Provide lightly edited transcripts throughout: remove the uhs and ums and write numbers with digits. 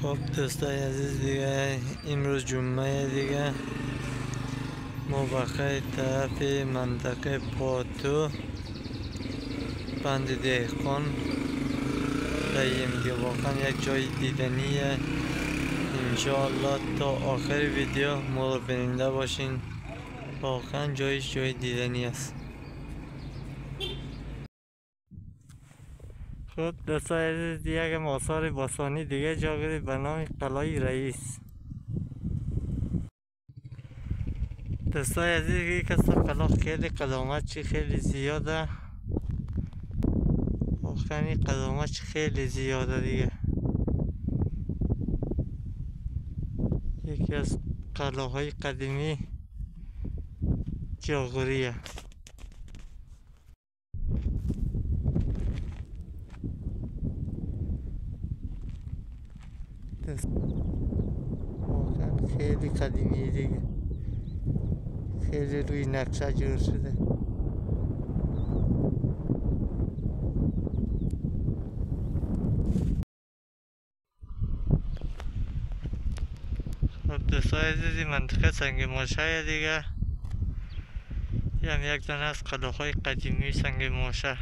خب دوستای عزیز دیگه امروز جمعه دیگه ما بخیر طرف منطقه پاتو بند دهقان راییم دیگه. واقعا یک جای دیدنیه. انشاءالله تا آخر ویدیو ما رو بیننده باشین. واقعا جایش جای دیدنی است. خب دوستای عزیز دیگه آثار باستانی دیگه جا به نام قلعه رئیس. دوستای عزیز یک از قلعه خیلی قدامت چی خیلی زیاده. واقعا قدامت خیلی زیاده دیگه. یکی از قلعه های قدیمی جاغوریه. واقعا خیلی قدیمی دیگه. خیلی روی نقشه جور شده. خب دوستای عزیزی منطقه سنگ ماشه دیگه. یک دانه از قلعه های قدیمی سنگ ماشه.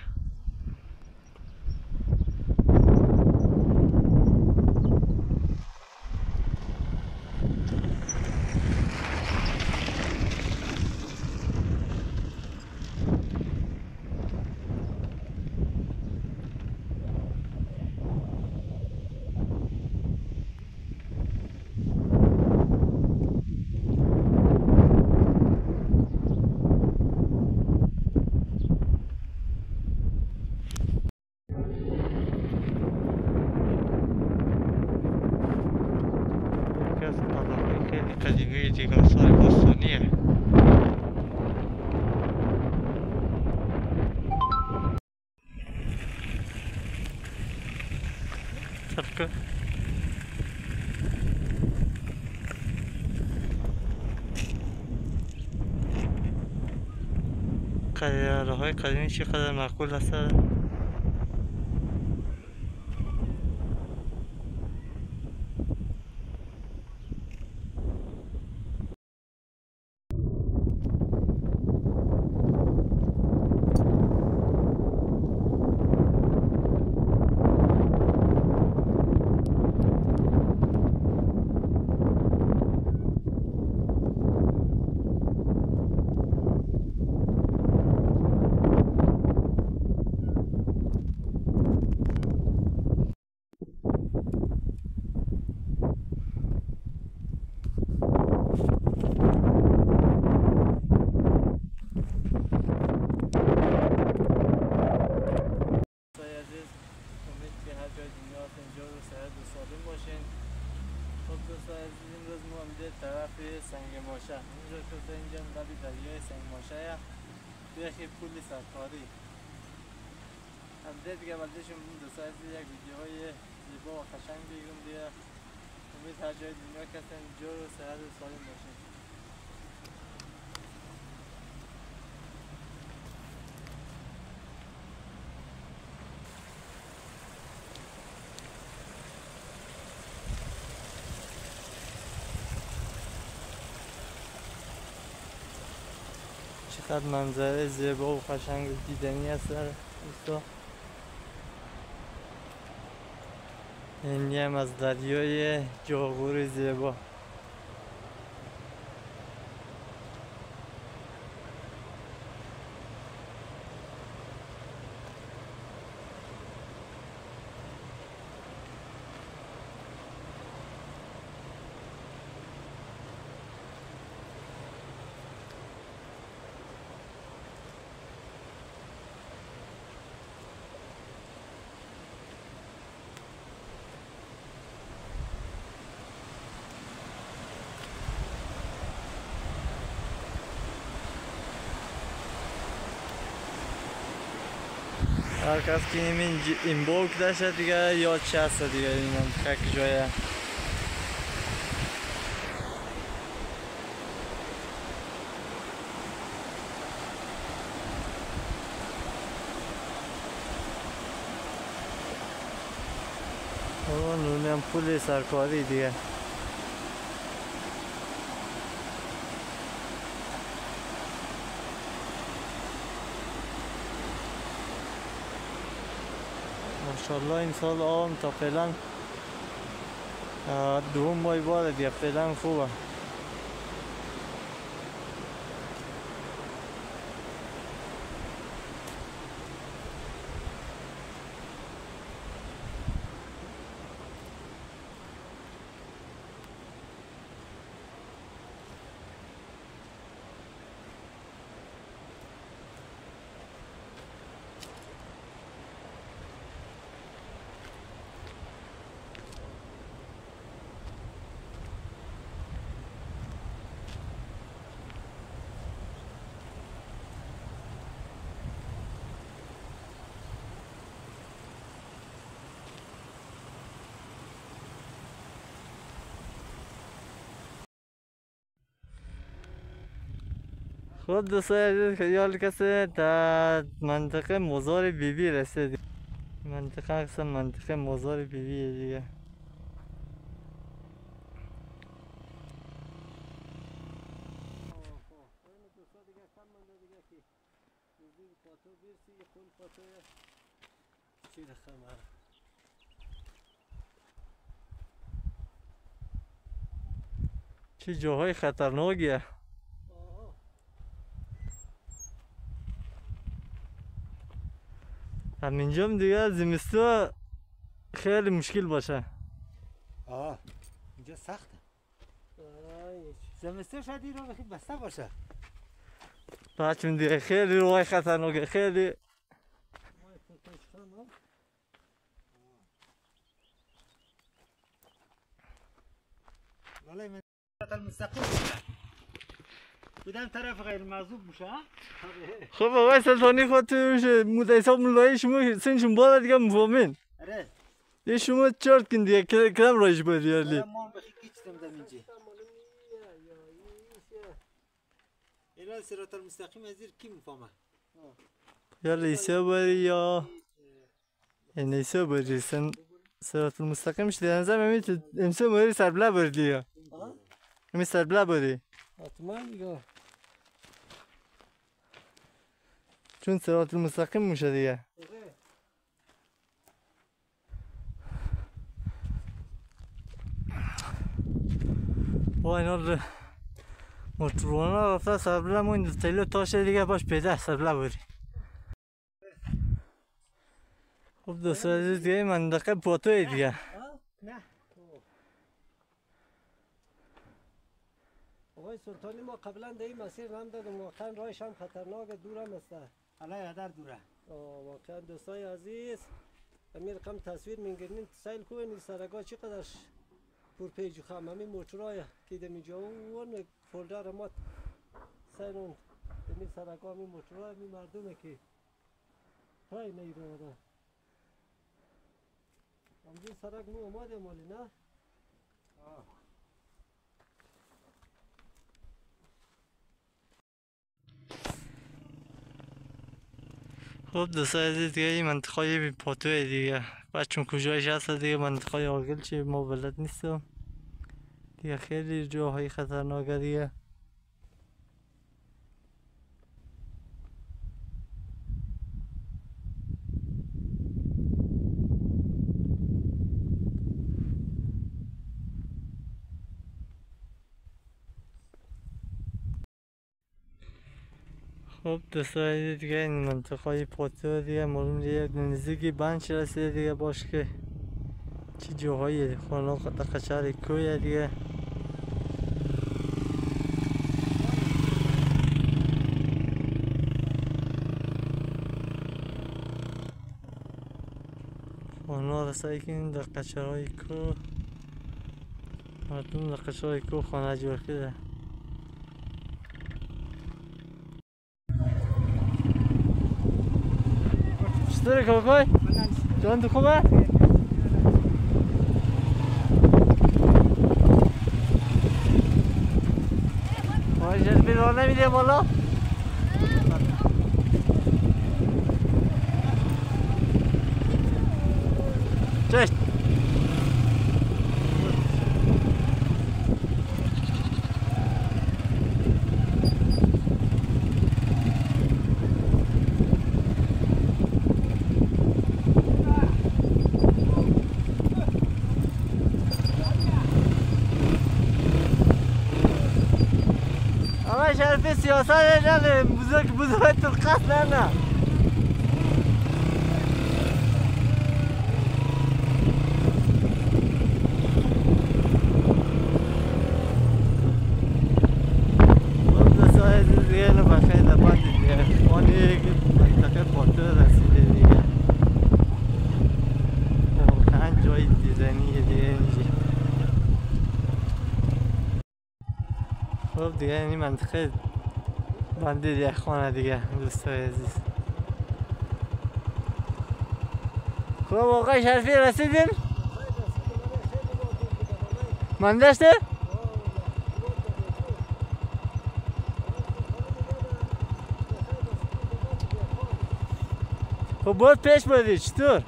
خیلی قدیمی دیگه آثار باستانیه. سبکه قلعه های قدیمی چقدر معقول هست. امروز ما آمده طرف سنگ ماشه. اینجا که اینجا لب دریای سنگ ماشه بیخی پول سرکاری همده دیگه. بلدشون دو ساعت یک ویدیوهای زیبا و قشنگ بگیرم دیگه. امید هر جای دنیا کسن جور و صحت و سالم باشین. چقدر منظره زیبا و قشنگ و دیدنی است دوستا. این هم از دریای جاغور زیبا. هر کس که این باگ داشته دیگه یاد چه هست دیگه. این منطقه که جایه نونم پول سرکاری دیگه. ماشاءالله این سال آم تا فعلا دوم ماه باره دیگه، فعلا خوبه. خود دوستای خیال کسی در منطقه مزار بیبی رسید. منطقه اصلا منطقه مزار بیبی دیگه. چه جاهای خطرناکیه. همینجا دیگه زمستون خیلی مشکل باشه. اینجا سخته. زمستون شاید این راه بسته باشه. بچون دیگه خیلی راه خطرناکه، خیلی. والله من المستقيم بدم طرف غیر معذوب بشه. خب آقای سلطانی خود توش حساب مولایی شما سنشون بالا دیگه مفهمین. آره. یه شما چارت کن دیگه کدام رایش بودی علی. ما بخی گیچتم دم اینجا. اینا صراط المستقیم از زیر کی میفهمه؟ یا لیسه بری یا لیسه بری سن صراط المستقیم شدی نظر میاد امسال مری سربلا بردی یا. می سربلا بری. حتما دیگه. چون صراط المستقیم میشه دیگه. وای نور موتوروانا رفته سربلا مون تیلو تاشه دیگه باش پیده سربلا بری. خب دوستان دیگه منطقه پاتوی دیگه. نه. آقای سلطانی ما قبلا در این مسیر هم دادم، واقعا راهش هم خطرناک، دورم است. حالا در دوره. واقعا دوستای عزیز همین رقم تصویر میگیرین سیل کنین سرگاه چقدرش پرپیج و خم همین موتورای که در اینجا اون فولدر ما سیل اون همین سرگاه همین موتورای همین مردمه که های نیرو ده همین سرگ نو اومده مالی نه؟ خب دوستای عزیز دیگه این منطقه پاتوی دیگه بچون کجایش هست دیگه منطقه آگل چی ما بلد نیستم دیگه خیلی جاهای خطرناکه دیگه. خب دوستای دیگه این منطقه پاتو دیگه معلوم دیگه نزدیکی بنچ رسیده دیگه باش که چه جاهای خانه قشر کویه دیگه. خانه رسایی که این در قشرهای کو مردم در قشرهای کو خانه جور کرده. چطوره کاکای؟ جان تو خوبه؟ وای جلبی راه نمیده بالا؟ چشت شرفی سیاست نه بزرگ تلقاس نه دیگه بخیر در بند دیگه خانه منطقه پاتر رسیده دیگه واقعا جای دیدنیه دیگه اینجا. خب دیگه این منطقه بند دیگه خانه دیگه دوستای عزیز. خب آقای شرفی رسیدین؟ من داشته؟ خب باید پیش بردی چطور؟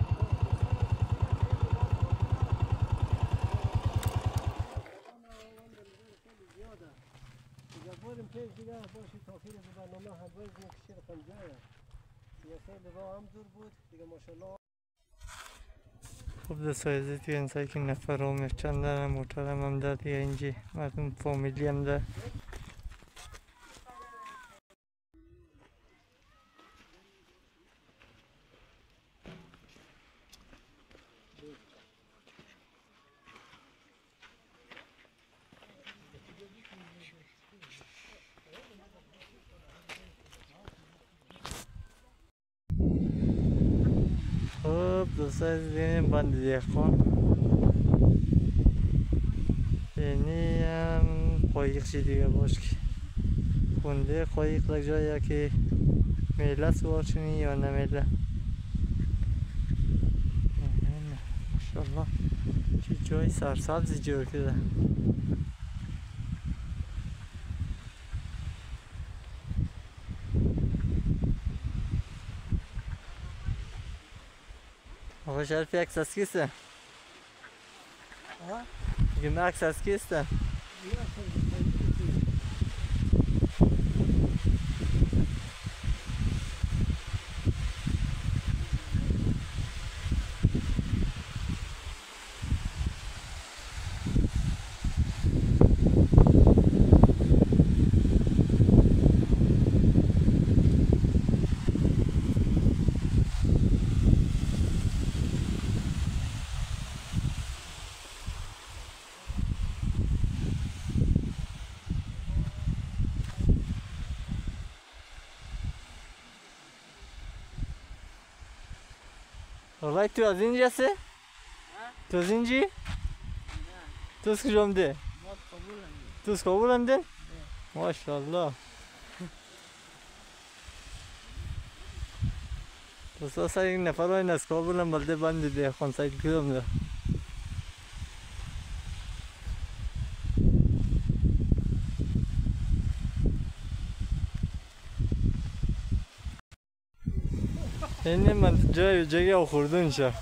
خب دوستای عزیز دیگه انسایی که نفر هم چند دارم محترم هم در دیگه اینجا مردم فامیلی هم در. خب دوستای عزیز بند دیخان اینی هم قایق چی دیگه باش که خونده قایق در جایی که میله سوار چونی یا نمیله. ماشاءالله چه جای سرسبزی جور کرده. آقا شرفی عکس از کیسته؟ میگم عکس از کیسته؟ والله تو از اینجا هستی؟ تو از اینجی؟ تو از کجا آمده؟ تو از کابل آمده؟ ماشاءالله. دوستا سر یک نفر های از کابل هم بلده بند دیخان سایت کدام ده؟ اینه من جای آخوردون شه.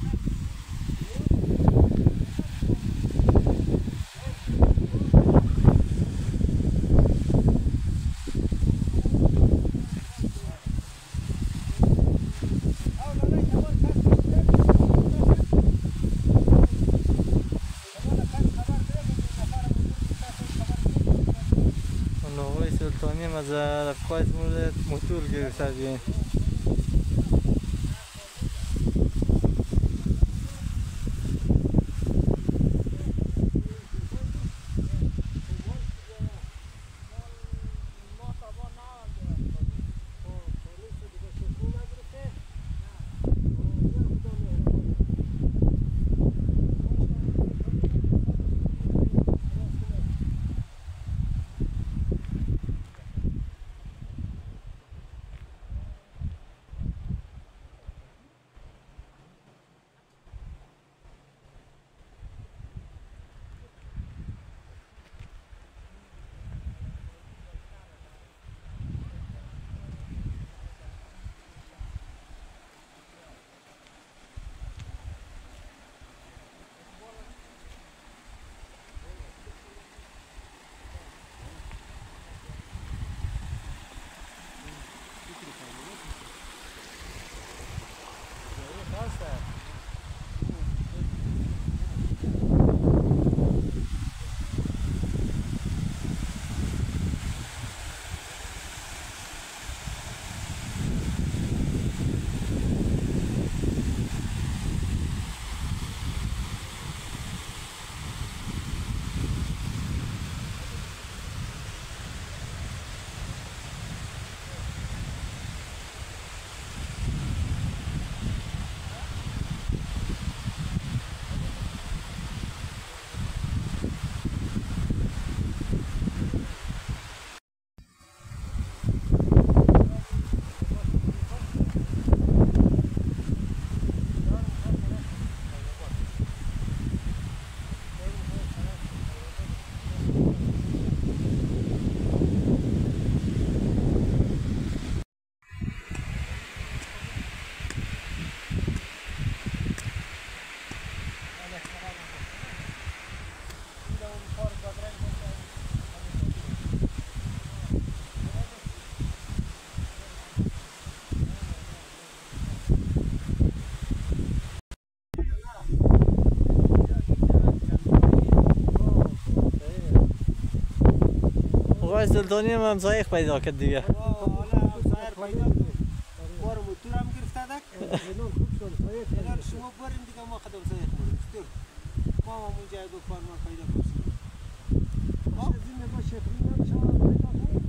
نوهای سلطانی هم از رفقای مورد موتور گرفته بیان. آقای سلطانی هم همسایه پیدا کرد دیگه. حالا همسایه پیدا کرد. بار موتور هم گرفته دک. الان شما برین دیگه ما خدم سایه خوریم. چطور؟ ما هم اون جای دو فرمان پیدا کنیم. زمین با شکلی نمیشه پیدا کنیم.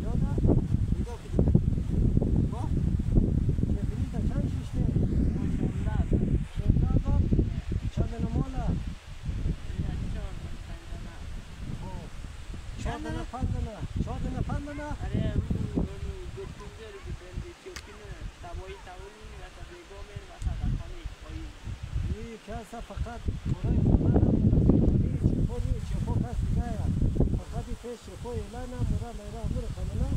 یادا پیدا کنیم. با؟ شکلی تا چند شیشته؟ 16,000 چند نماله؟ 14 پندنا این کاسه فقط برای خودم چه خوب هست دیگه فقط پیش خوی لنا مرا میرا مرا کاملا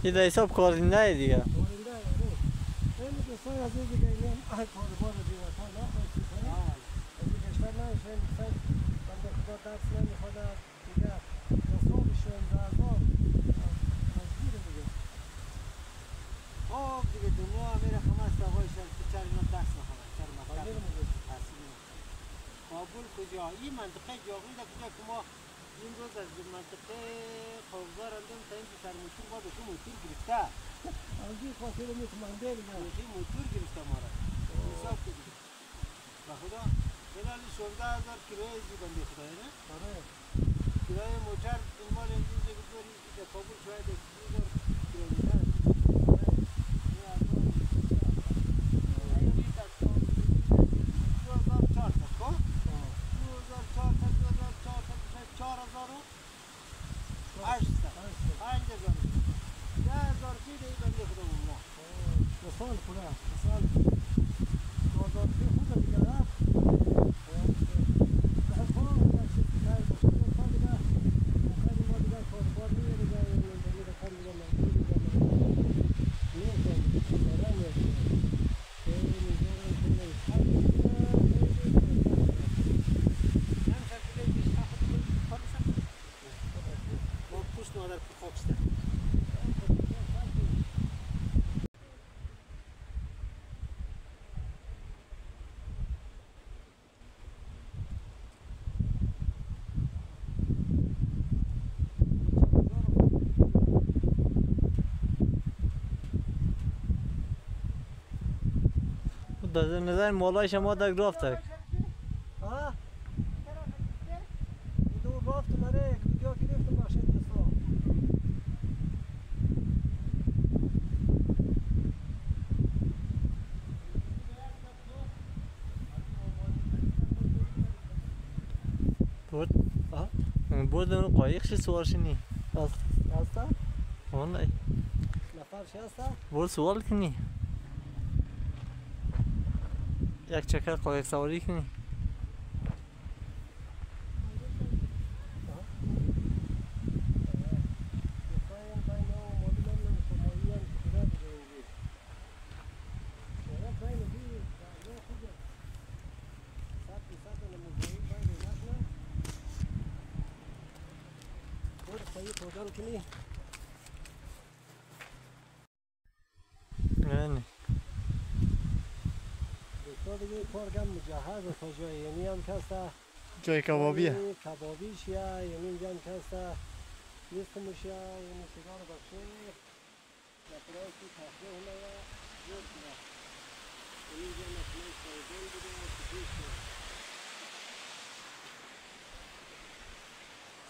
این در حساب کارنده دیگه. کارنده این دوستای عزیز دیگه این کار بار دیگه حالا از کشور نمیشه مثلا بنده خدا درس نمیخواد دیگه حسابشون زازار تجبیر دیگه خب دیگه دنیا میره خمست آقایشان که چرا دست نخواه چرا مکتب کابل کجا این منطقه جاغی در کجا که ما این روز از منطقه خوزدار اندم تا این سر موتور ما دو موتور گرفته از این خاطر میتوننده دیگه موتور گرفته ما را حساب کنید با خدا بلالی 16,000 کرایه زی بنده خدای نه کرایه موتر این مال امروز بگذاری در کابل شاید 2,000 کیلومتر 10,000 دیگه بنده خدا ما مثال کنه مثال 2,000 خوبه دیگه نه در نظر مالای شما در گرفته ها دو گفت مره ویدیو گرفتم بخشید دوستا بود اون قایق چی سوار شنی هستا والله نفر چی هستا بود سوال کنی یک چکر قایق سواری کنی یعنی دیگه کارگم مجهز تا جای یعنی هم کسته جای کبابیه کبابیش یا یعنی اینجا هم کسته نیستمش یا یعنی سیگار بخشه نفرای که تخلیه همه یا جور کنه یعنی اینجا نکنه سایدون بوده سپیش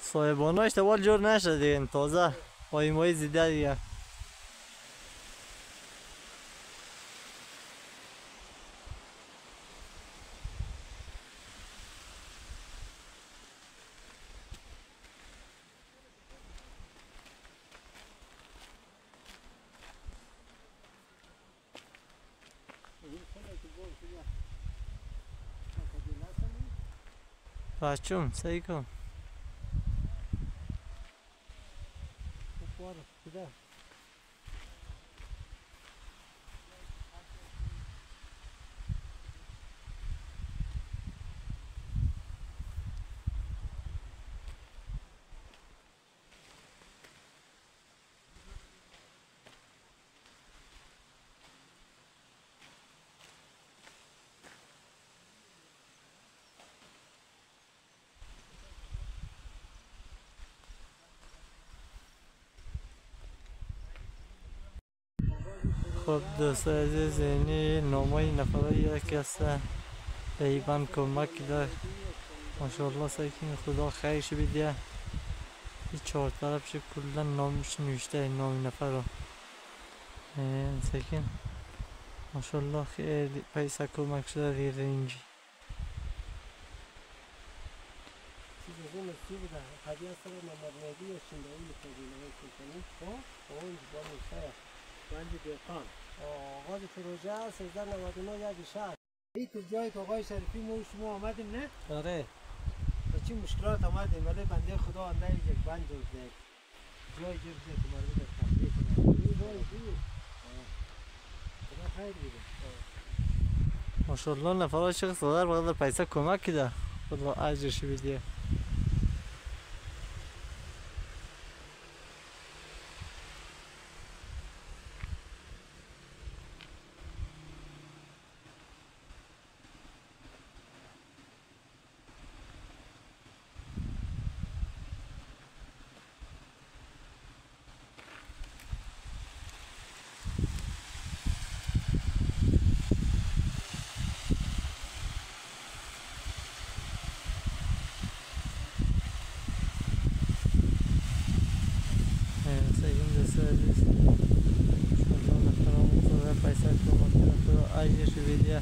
صاحباناش دوال جور نشده دیگه تازه قایمای زیده دیگه بچم سعی کن کده خب دوستای عزیز اینی نامای نفره یکی است ایبان کمک کرد ماشاءالله سیکین خدا خیرش بیده این چهار طرفش کلا نامش نوشته نام نفر رو سیکین ماشاءالله خیلی پیسه کمک شده غیر اینجی چیزی چی بوده قضیه سر محمد مهدی شندایی تجربه کنی اون با میشه بند دیقان آغاز پروژه 1399 یک شهر این تو جای که آقای شریفی ما و شما آمدیم نه؟ آره با چی مشکلات آمدیم ولی بنده خدا اندر یک بند جوزده جای جوزده که مردم در تفریح کنه این رای دور خدا خیر بیده ماشاءالله نفر شخص صدر بقدر پیسه کمک کرده خدا اجرش بیده سیکین دوستای عزیز ماشاءالله نفرمون صدر پیسه کمک کرده خدا اجرش بیده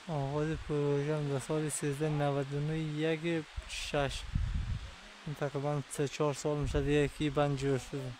آغاز پروژه هم در سال 1399 یک شش تقریبا 3-4 سال میشه یکی بند جور شده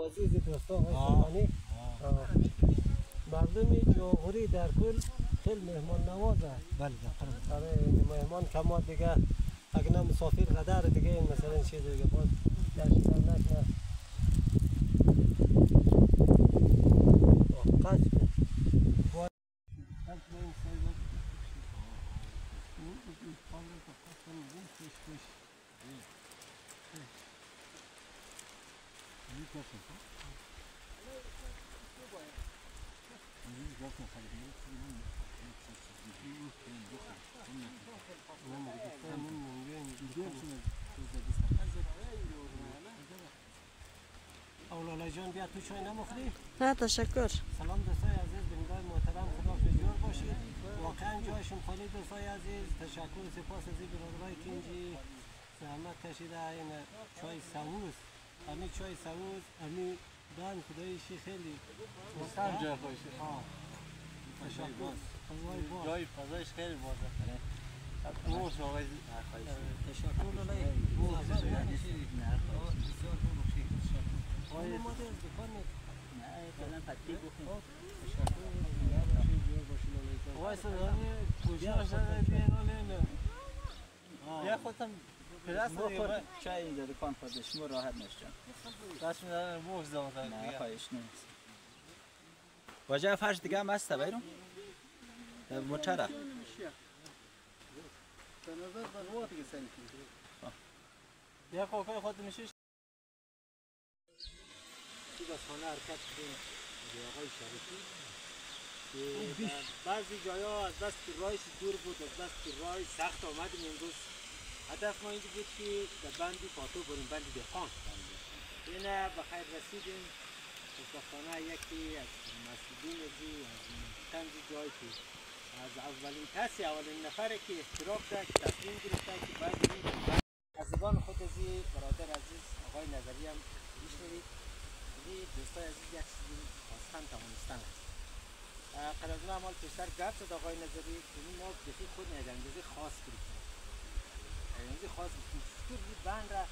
نوازی دوستان های سلمانی مردم جاغوری در کل خیلی مهمان نوازه بله آره مهمان کما دیگه اگه نه مسافر قدر دیگه مثلا چیز دیگه باز داشتن نکنه قصد اولالا جان بیا تو چای نمخوری؟ نه تشکر. سلام دوستای عزیز بینندگان محترم خدا پدرجوار باشید واقعا جایشون خالی دوستای عزیز تشکر سپاس از این برادرای که اینجی زحمت کشیده این چای سبوز همین چای سبوز همین دان خدایشی خیلی هم جای خوشه تشکر جای فضایش خیلی بازه موش آقای تشکر لالای آقای ماده از دکان نه فعلا پتی بخیم آقای سلطانی کجا شده بیان یا خودم پلاس بخور چای در دکان خود شما راحت نشجان دست میدارن موش زمان نه خواهش نیست واجه فرش دیگه هم هسته بیرون موتره یا خواه خود میشه تو بس خانه حرکت شدیم به آقای شریفی که بعضی جایا از بس که راهش دور بود از بس که راه سخت آمدیم امروز هدف ما اینجا بود که در بندی پاتو بریم بندی دهقان اینه بخیر رسیدیم خوشبختانه یکی از مسئولین از تنظی جایی که از اولین کسی اولین نفره که اشتراک داشت تصمیم گرفته که باید از زبان خود از برادر عزیز آقای نظری هم میشنوید این دوستای عزیز یک چیزی خواستن توانستن است قرار از اول پیشتر گفت شد آقای نظری این ما بخی خود اندازه خاص گرفتیم اندازه خاص گرفتیم چطور این بند را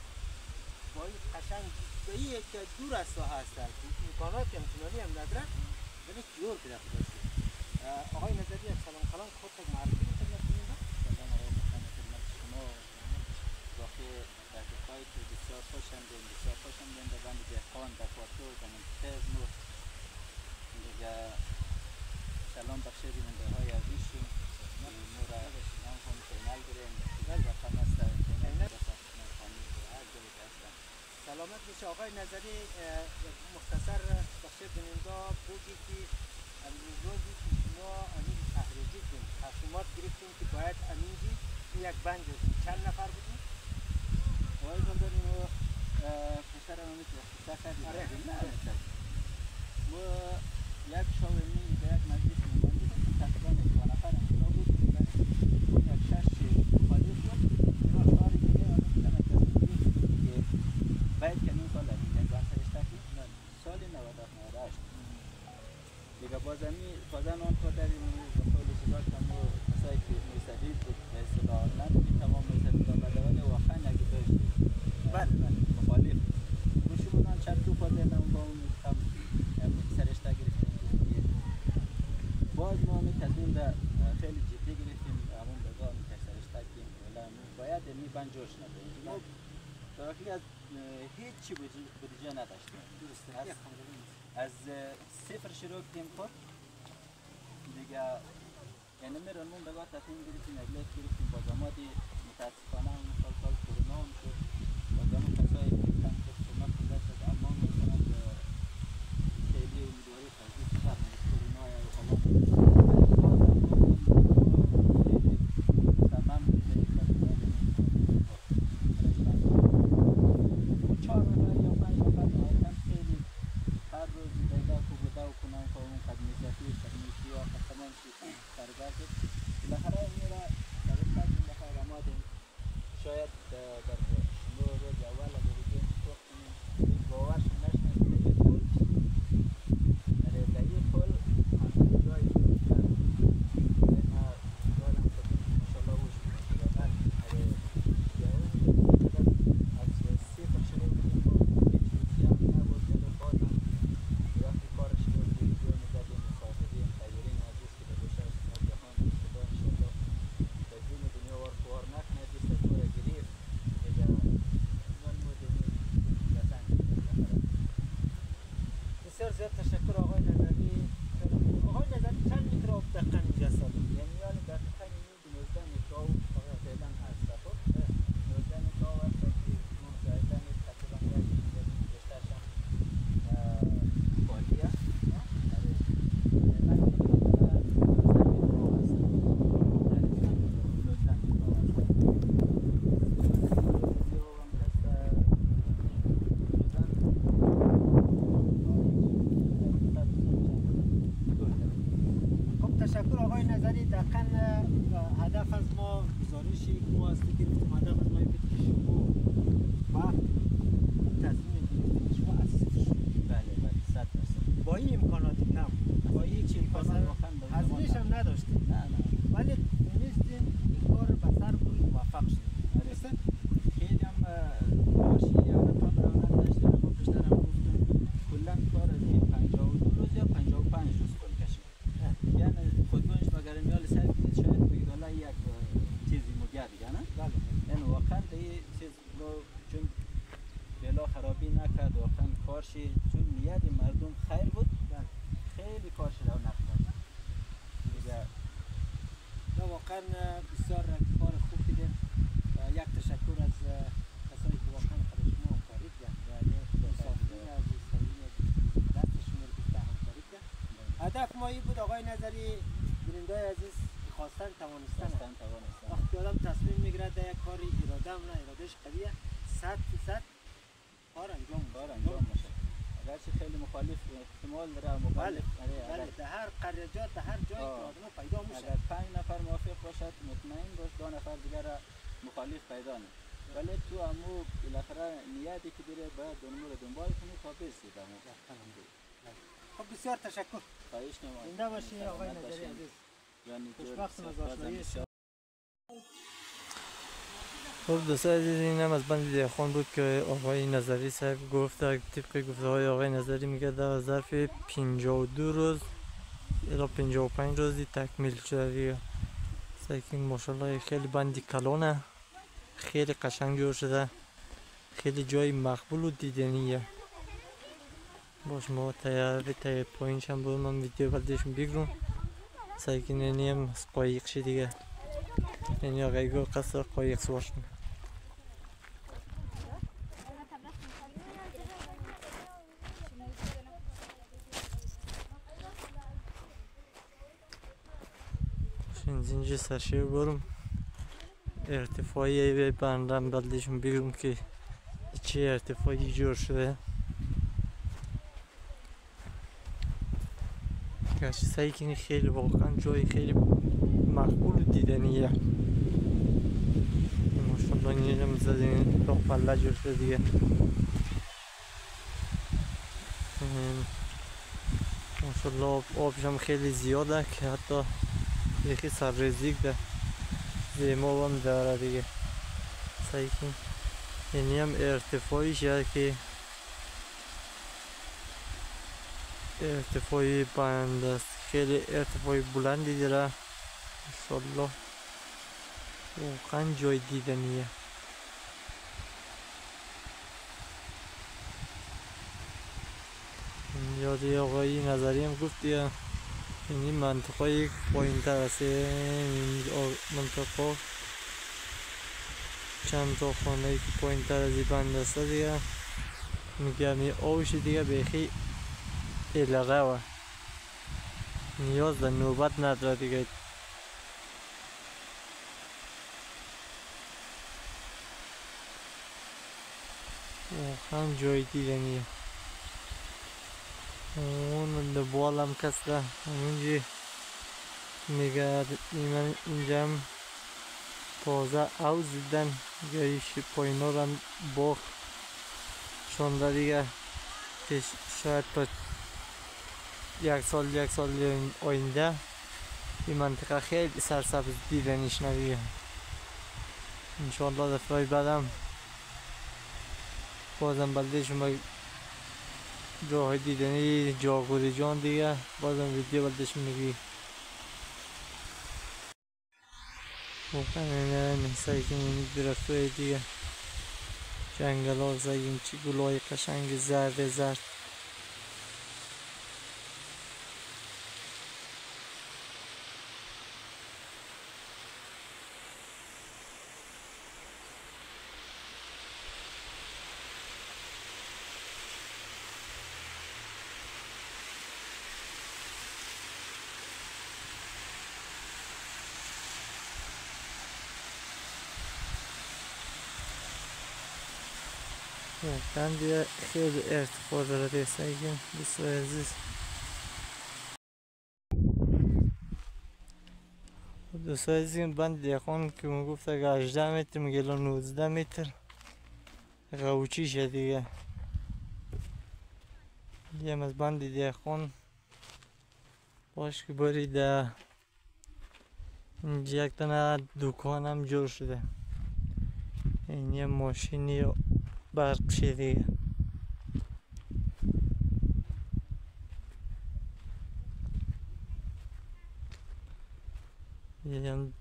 با این قشنگ به این که دور از ساحه هست امکانات امتنانی هم نداره ولی جور کرده خودش آقای نظری یک سلام کلام خود تک معرفی خدمت کنید سلام آقای مخانه خدمت شما واقعی دقیقایی که بسیار خوشندیم در بند دهقان در پاتو در منطقه نور دیگه سلام بخش بیننده های عزیزشون نور نام هم چینل بریم و خمسته چینل سلامت بشه آقای نظری مختصر بخش بیننده بودی که روزی که شما امین تحریزی کنید تصمیمات گرفتیم که باید امینجی یک بند جوشیم چند نفر بودیم؟ آقای زندانی ما پسر امید مختصر کردیم ما یک شاورمی به یک مجلس میمون بودیم تقریبا 2 نفر همشا بود اون یک 6 خالی شد اینا سالی دیگه آنه کتن تصمیم که باید کنیم سال امید بند سرشته کنیم سال 97 دیگه بازم آن کار داریم و قول سباق هم و کسایی که میسدید بود به اصطلاح نمیدید تمام میسدید و بدوانه واقعا اگه داشت بله مخالف گوشمونان چند تو فاضل هم با اون کم سرشته گرفتیم باز ما می تصمیم در خیلی جدی گرفتیم همون بگاه می سرشته کنیم باید می بند جوش نداریم ما داخلی از هیچ چی بودجه نداشتیم از صفر شروع کردیم خود دیگه یعنی میرونمون بگاه تصمیم گرفتیم اگلیت گرفتیم با زمادی متاسفانه اون سال کرونا هم شد با زمان کسایی گرفتن که خدمت کنده شد اما مثلا خیلی امیدواری خیلی سفر کرونا یا خلاص تمام شاید در شما روز اول اگر بگیم سوخت کنیم باورش نشنه که خول در این خول همین جایی کرد ما دارم کنیم ماشالله وش کنیم از صفر شروع کنیم هیچ روزی هم نبود دل بازم وقتی کار شروع کنیم ویدیو میدادیم مصاحبین خیرین عزیز که در گوشه از جهان خدا انشالله تجربه دنیا وار نکنه بسیار زیاد تشکر آقای نظری آقای نظری چند متر آب دقیقا اینجا سالیم؟ یعنی یعنی دقیقا اینی 19 متر آب فعلا هست خب 19 متر آب هست که مزایده نیست تقریبا یک بیشترش هم خالیه تشکر آقای نظری دقیقا هدف از ما گزارشی که ما از گرفتیم هدف از ما بود که شما وقت تصمیم گرفتیم که شما از بله 100% با این امکانات کم با هیچ امکانات هزینه‌اش هم نداشتیم نه ولی تونستیم این کار به سر برید موفق شدیم درسته؟ خیلی هم باشی یا رقم رونق داشتیم ما پیشتر هم گفتم کلا کار از این 52 روز یا 55 روز کل کشید یعنی خودمونش مگر میال سر کنید شاید بگید والا یک چیزی مگر دیگه نه؟ بله یعنی واقعا به این چیز ما چون بلا خرابی نکرد واقعا کارشی چون نیت مردم خیر بود خیلی کارش هدف ما این بود آقای نظری گرینده عزیز خواستن توانستن وقتی آدم تصمیم میگیره در یک کاری اراده هم نه ارادهش قویه 100% کار انجام میشه. اگرچه خیلی مخالف احتمال داره مخالف بله در هر قریجات در هر جایی که آدم پیدا میشه اگر 5 نفر موافق باشد مطمئن باش 2 نفر دیگر مخالف پیدا نه ولی تو همو بالاخره نیتی که داره باید اونمو رو دنبال کنی تا برسی به امو. خب بسیار تشکر. خواهش نمایید. زنده باشی آقای نظری عزیز. خوشبختم از آشنایی شما. خب دوستان عزیز این هم از بند دهقان بود که آقای نظری صاحب گفت طبق گفته های آقای نظری میگه در ظرف 52 روز الی 55 روزی تکمیل شده دیگه. سیکین ماشاءالله خیلی بندی کلانه، خیلی قشنگ جور شده، خیلی جای مقبول و دیدنیه. باش ما تیار پایینش هم بود من ویدیو برداشتم بگیرم. سیکین اینی هم قایق شد دیگه، اینی آقای گو قصد قایق سوار شد. زنجیر سرشیر برم ارتفاعی بندم بلدشون بگیرم که چه ارتفاعی جور شده. گرچه سعی کنی خیلی واقعا جای خیلی مقبول و دیدنیه. ماشاءالله اینجا زدین راه پله جور شده دیگه. ماشاءالله آبش هم خیلی زیاده که حتی یکی سرریزی ده زیما هم داره دیگه. سعی کن اینی هم ارتفاعی شده که ارتفاعی بند است، خیلی ارتفاعی بلندی داره ماشاءالله، واقعا جای دیدنیه. یادی آقای نظری هم گفت دیگه این منطقه پایین تر است. این منطقه چند تا خانه که پایین تر از این بند است دیگه میگم این آبش دیگه بیخی الغه و نیاز به نوبت نداره دیگه. واقعا جای دیدنیه. اون دنبال هم کس ده همونجی میگه من اینجا هم تازه اوز دیدن گایش پایین ها رو هم باخ شانده دیگه که شاید تا یک سال آینده این منطقه خیلی سرسبز دیدنیش ندیگه. انشاءالله دفعه بعدم بازم بلده شما جاهای دیدنی جاگوری جان دیگه بازم ویدیو بلدش میگی. واقعا این سعی کنیم درخت های دیگه جنگل ها زاییم چی گلای قشنگ زرد واقعا دیگه خیلی ارتفاع داره دیگه. سعی کنیم دوستای عزیز دوستای عزیز این بند دهقان که من گفت اگه 18 متر میگه الان 19 متر غوچی شه دیگه. یه از بند دهقان باش که بریده اینجا یک تنه دکان هم جور شده. این یه ماشینی برق شه دیگه. یه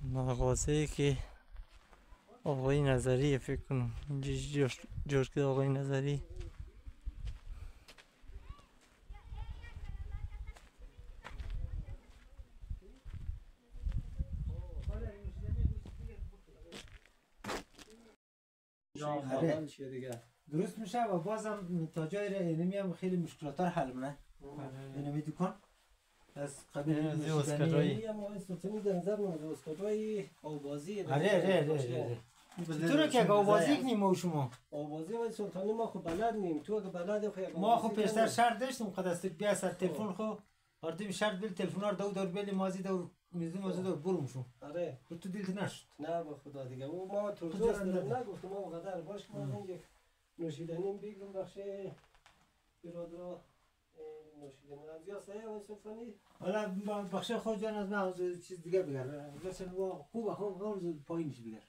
مغازه که آقای نظری فکر کنم اینجا جور که آقای نظری درست میشه و بازم تا جای اینمی هم خیلی مشکلات ها حل منه اینمی دکان از قبیل این هم آقای سلطانی در نظر من اسکاتوی آوازی آره تو رو که آوازی کنیم ما شما آوازی آقای سلطانی ما خب بلد نیم تو اگه بلد خو ما خب پیشتر شرط داشتیم قد است بیا سر تلفن خو آردیم شرط بیل تلفن رو دور بیل مازی دور میزی مازی دور برم شو آره تو دلت نشد نه به خدا دیگه او ما تو دوست نگفتم ما قدر باش که ما یک نوشیدنیم بگم بخشه برادرها نوشیدنی از یا سایه آقای سلطانی حالا بخشه خود جان از من چیز دیگه بگر مثلا خوب پایینش بگر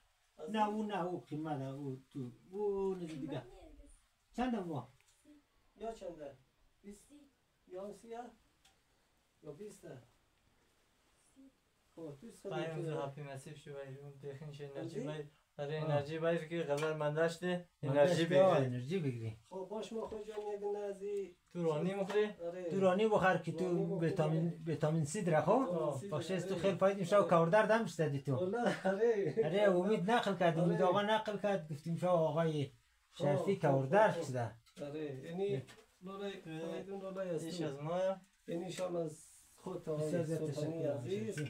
نه او قیمت او تو او نزد دیگه چند ما یا چنده 20 یا 30 یا 20 خب تو باید اونجا هاپی مسیف شو باید اون دخینش انرژی باید برای انرژی باید که قدر من داشته انرژی بگیری خب باش ما خود جان یک نازی تورانی مخری؟ تورانی بخور که تو ویتامین سی داره خب بخشه است تو خیلی فاید میشه و کاردرد هم شدی تو آره امید نقل کرد امید آقا نقل کرد گفتیم شو آقای شرفی کاردرد شده آره یعنی لولای فایدون لولای است ایش از ما یعنی شام از خود تا سلطانی عزیز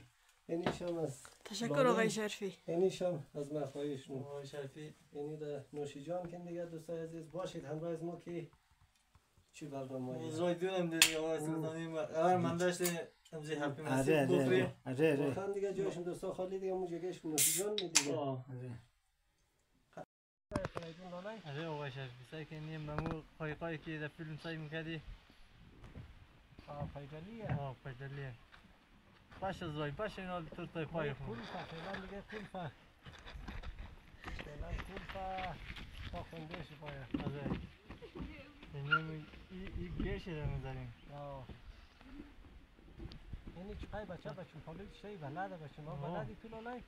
یعنی شام از تشکر آقای شرفی یعنی شام از مخایشون آقای شرفی یعنی در نوشیجان کن دیگه دوستای عزیز باشید همراه از ما که چی برنامه موضوع دونم دیدی آقای سلطانی قدر من داشته امزی هاپی مسیف بخری واقعا دیگه جایشون دوستا خالی دیگه اون جگهش نوشیجان میدیگه آره آقای شرفی سعی کنیم ممو قایقایی که در فیلم سعی میکردی پیدلیه باش از رای باش اینا تو تای پای خون فعلا دیگه فعلا با خوندهش پایه آره اینیم ای گیشه رو میذاریم یعنی چقای بچه پالیت شایی بلده بچه ما بلدی تو لالای